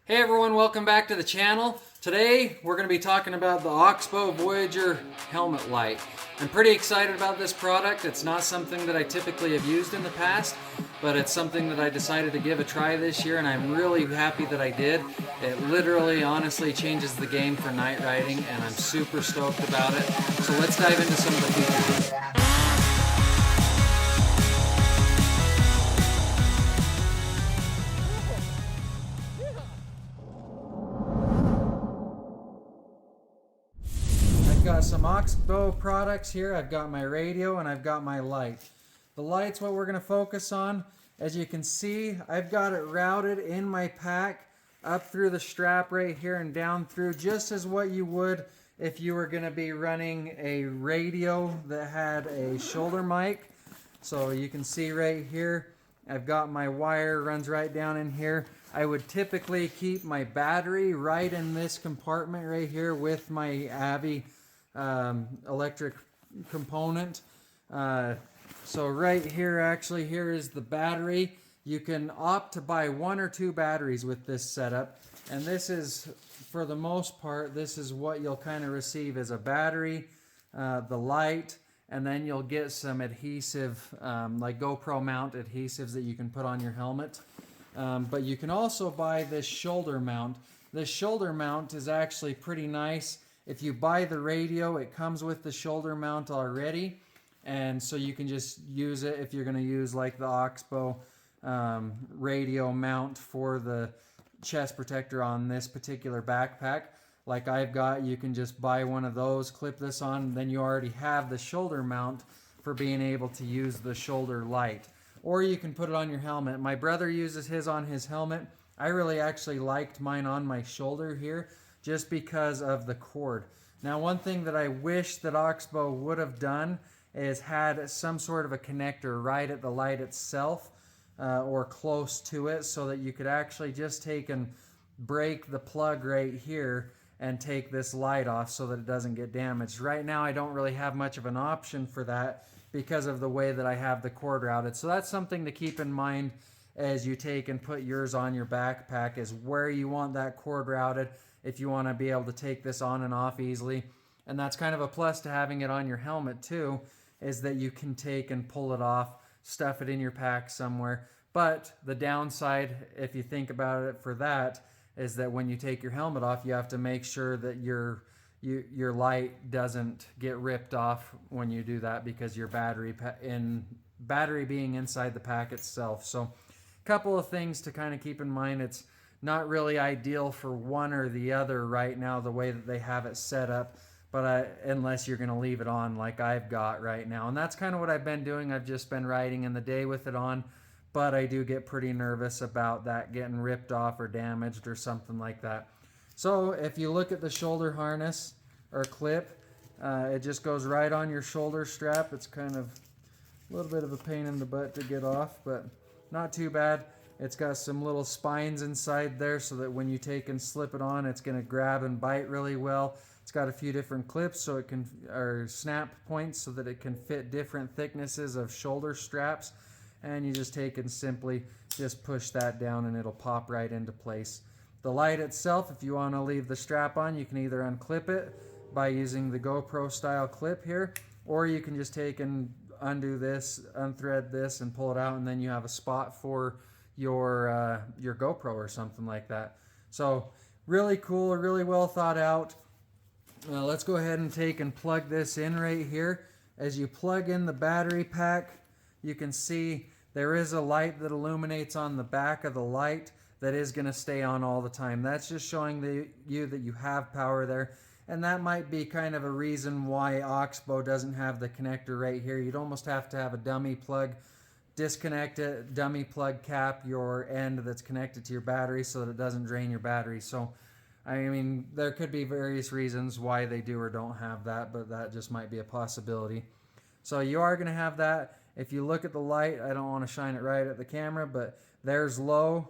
Hey everyone, welcome back to the channel. Today we're going to be talking about the Oxbow Voyager helmet light. I'm pretty excited about this product. It's not something that I typically have used in the past, but it's something that I decided to give a try this year, and I'm really happy that I did. It literally, honestly changes the game for night riding, and I'm super stoked about it. So let's dive into some of the features. I've got some Oxbow products here. I've got my radio and I've got my light. The light's what we're going to focus on. As you can see, I've got it routed in my pack up through the strap right here and down through, just as what you would if you were going to be running a radio that had a shoulder mic. So you can see right here, I've got my wire runs right down in here. I would typically keep my battery right in this compartment right here with my Avi electric component. So right here, actually, here is the battery. You can opt to buy 1 or 2 batteries with this setup, and this is, for the most part, this is what you'll kind of receive as a battery, the light, and then you'll get some adhesive, like GoPro mount adhesives that you can put on your helmet. But you can also buy this shoulder mount. This shoulder mount is actually pretty nice. If you buy the radio, it comes with the shoulder mount already, and so you can just use it if you're going to use like the Oxbow radio mount for the chest protector on this particular backpack. Like I've got, you can just buy one of those, clip this on, then you already have the shoulder mount for being able to use the shoulder light. Or you can put it on your helmet. My brother uses his on his helmet. I really actually liked mine on my shoulder here just because of the cord. Now, one thing that I wish that Oxbow would have done is had some sort of a connector right at the light itself or close to it, so that you could actually just take and break the plug right here and take this light off so that it doesn't get damaged. Right now I don't really have much of an option for that because of the way that I have the cord routed. So that's something to keep in mind as you take and put yours on your backpack, is where you want that cord routed if you want to be able to take this on and off easily. And that's kind of a plus to having it on your helmet too, is that you can take and pull it off, stuff it in your pack somewhere. But the downside, if you think about it for that, is that when you take your helmet off, you have to make sure that your light doesn't get ripped off when you do that, because your battery being inside the pack itself. So a couple of things to kind of keep in mind. It's not really ideal for one or the other right now, the way that they have it set up, but unless you're going to leave it on like I've got right now. And that's kind of what I've been doing. I've just been riding in the day with it on, but I do get pretty nervous about that getting ripped off or damaged or something like that. So if you look at the shoulder harness or clip, it just goes right on your shoulder strap. It's kind of a little bit of a pain in the butt to get off, but not too bad. It's got some little spines inside there so that when you take and slip it on, it's going to grab and bite really well. It's got a few different clips so it can, or snap points, so that it can fit different thicknesses of shoulder straps. And you just take and simply just push that down and it'll pop right into place. The light itself, if you want to leave the strap on, you can either unclip it by using the GoPro style clip here, or you can just take and undo this, unthread this and pull it out, and then you have a spot for your GoPro or something like that. So really cool, really well thought out. Let's go ahead and take and plug this in right here. As you plug in the battery pack, you can see there is a light that illuminates on the back of the light that is going to stay on all the time. That's just showing you that you have power there. And that might be kind of a reason why Oxbow doesn't have the connector right here. You'd almost have to have a dummy plug, disconnect it, dummy plug cap your end that's connected to your battery so that it doesn't drain your battery. So, I mean, there could be various reasons why they do or don't have that, but that just might be a possibility. So you are going to have that. If you look at the light, I don't want to shine it right at the camera, but there's low,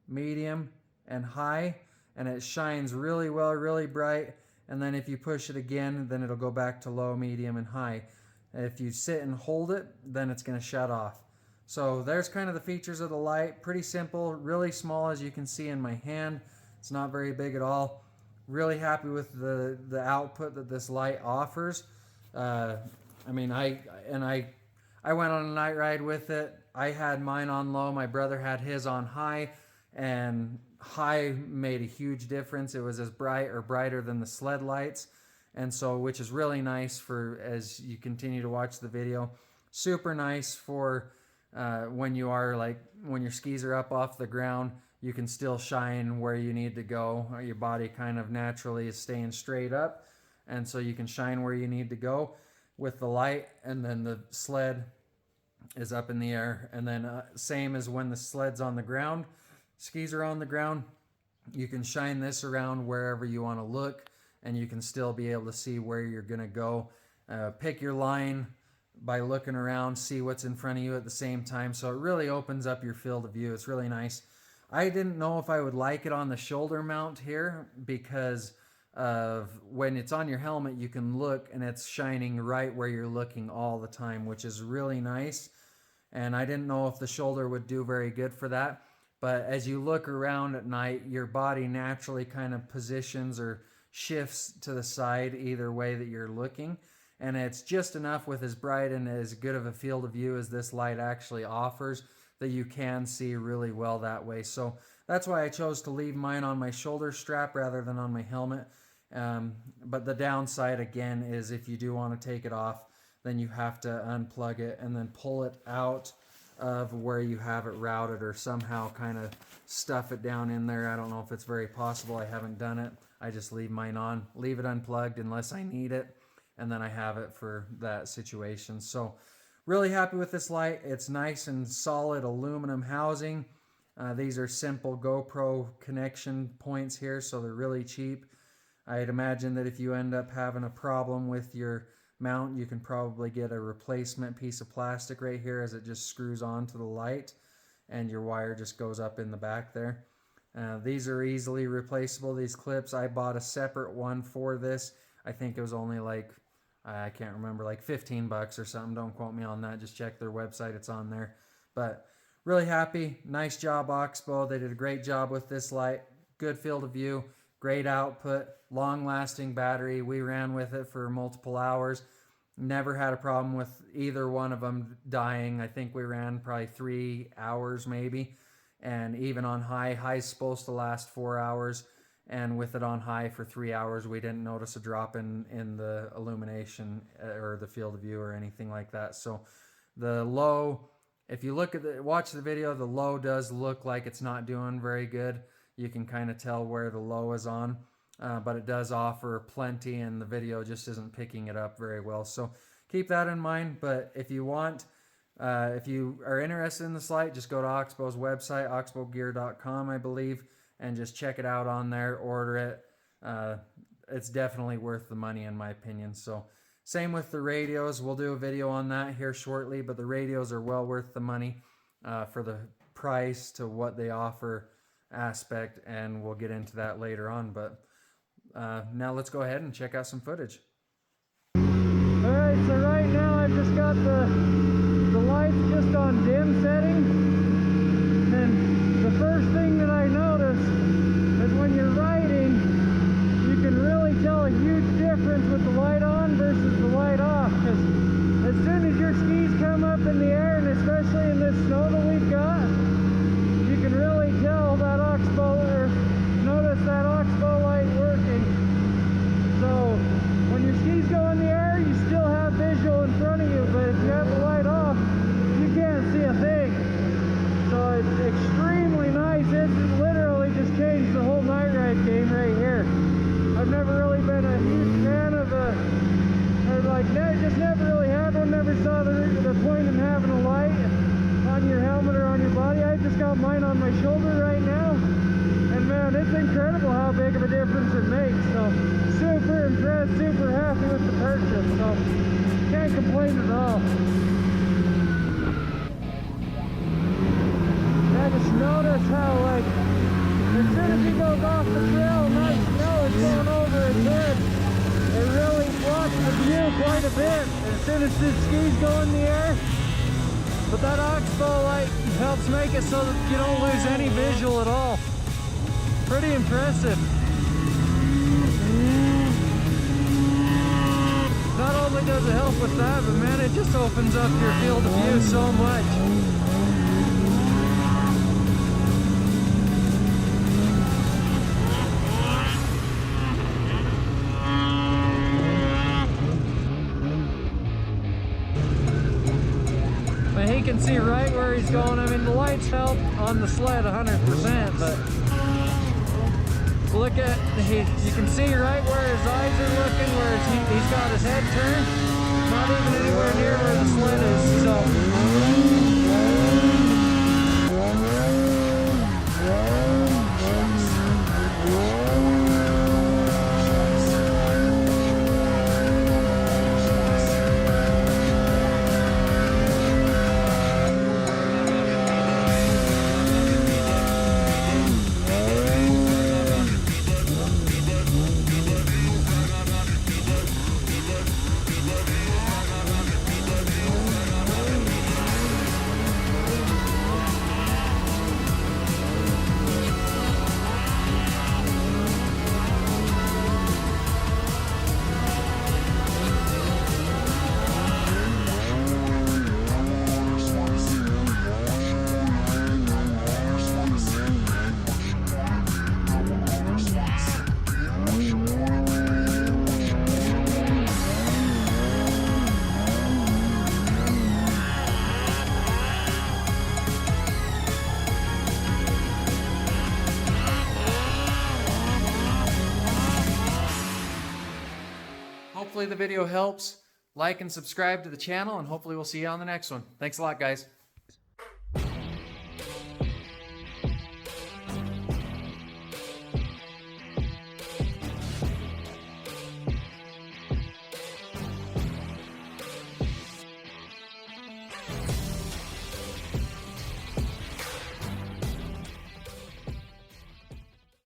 medium, and high, and it shines really well, really bright. And then if you push it again, then it'll go back to low, medium, and high. If you sit and hold it, then it's going to shut off. So there's kind of the features of the light. Pretty simple, really small, as you can see in my hand. It's not very big at all. Really happy with the output that this light offers. I mean, I went on a night ride with it. I had mine on low. My brother had his on high, and high made a huge difference. It was as bright or brighter than the sled lights, and so, which is really nice for as you continue to watch the video. Super nice for when you are like, when your skis are up off the ground, you can still shine where you need to go. Your body kind of naturally is staying straight up, and so you can shine where you need to go with the light, and then the sled is up in the air. And then same as when the sled's on the ground, skis are on the ground, you can shine this around wherever you want to look, and you can still be able to see where you're going to go. Pick your line by looking around, see what's in front of you at the same time. So it really opens up your field of view. It's really nice. I didn't know if I would like it on the shoulder mount here, because of when it's on your helmet, you can look and it's shining right where you're looking all the time, which is really nice. And I didn't know if the shoulder would do very good for that. But as you look around at night, your body naturally kind of positions or shifts to the side either way that you're looking. And it's just enough with as bright and as good of a field of view as this light actually offers that you can see really well that way. So that's why I chose to leave mine on my shoulder strap rather than on my helmet. But the downside again is if you do want to take it off, then you have to unplug it and then pull it out of where you have it routed, or somehow kind of stuff it down in there. I don't know if it's very possible. I haven't done it. I just leave mine on, leave it unplugged unless I need it, and then I have it for that situation. So really happy with this light. It's nice and solid aluminum housing. These are simple GoPro connection points here, so they're really cheap. I'd imagine that if you end up having a problem with your mount, you can probably get a replacement piece of plastic right here, as it just screws onto the light and your wire just goes up in the back there. These are easily replaceable, these clips. I bought a separate one for this. I think it was only like, I can't remember, like 15 bucks or something. Don't quote me on that. Just check their website. It's on there. But really happy. Nice job, Oxbow. They did a great job with this light. Good field of view. Great output. Long-lasting battery. We ran with it for multiple hours. Never had a problem with either one of them dying. I think we ran probably 3 hours maybe. And even on high, high's supposed to last 4 hours. And with it on high for 3 hours, we didn't notice a drop in the illumination or the field of view or anything like that. So the low, if you look at watch the video, the low does look like it's not doing very good. You can kind of tell where the low is on, but it does offer plenty, and the video just isn't picking it up very well. So keep that in mind. But if you want, if you are interested in this light, just go to Oxbow's website, oxbowgear.com, I believe, and just check it out on there, order it. It's definitely worth the money in my opinion. So same with the radios. We'll do a video on that here shortly, but the radios are well worth the money for the price to what they offer aspect, and we'll get into that later on. But now let's go ahead and check out some footage. Alright, so right now I've just got the lights just on dim setting, and the first thing that I notice is when you're riding, you can really tell a huge difference with the light on versus the light off, because as soon as your skis come up in the air, and especially in this snow that we've got, you can really tell that Oxbow, or notice that Oxbow light working. So when your skis go in the air, you still have visual in front of you, but if you have the light off, you can't see a thing. So it's extremely nice. It literally just changed the whole night ride game right here. I've never really been a huge fan of just never really had one, never saw the point in having a light on your helmet or on your body. I just got mine on my shoulder right now, and man, it's incredible how big of a difference it makes. So super impressed, super happy with the purchase, so can't complain at all. I just notice how, like, as soon as he goes off the trail, nice snow is going over his head. It really blocks the view quite a bit as soon as the skis go in the air. But that Oxbow light helps make it so that you don't lose any visual at all. Pretty impressive. Not only does it help with that, but man, it just opens up your field of view so much. But he can see right where he's going. I mean, the lights help on the sled 100%, but look at, you can see right where his eyes are looking, where he's got his head turned, not even anywhere near where the sled is, so. Hopefully the video helps. Like and subscribe to the channel, and hopefully we'll see you on the next one. Thanks a lot, guys.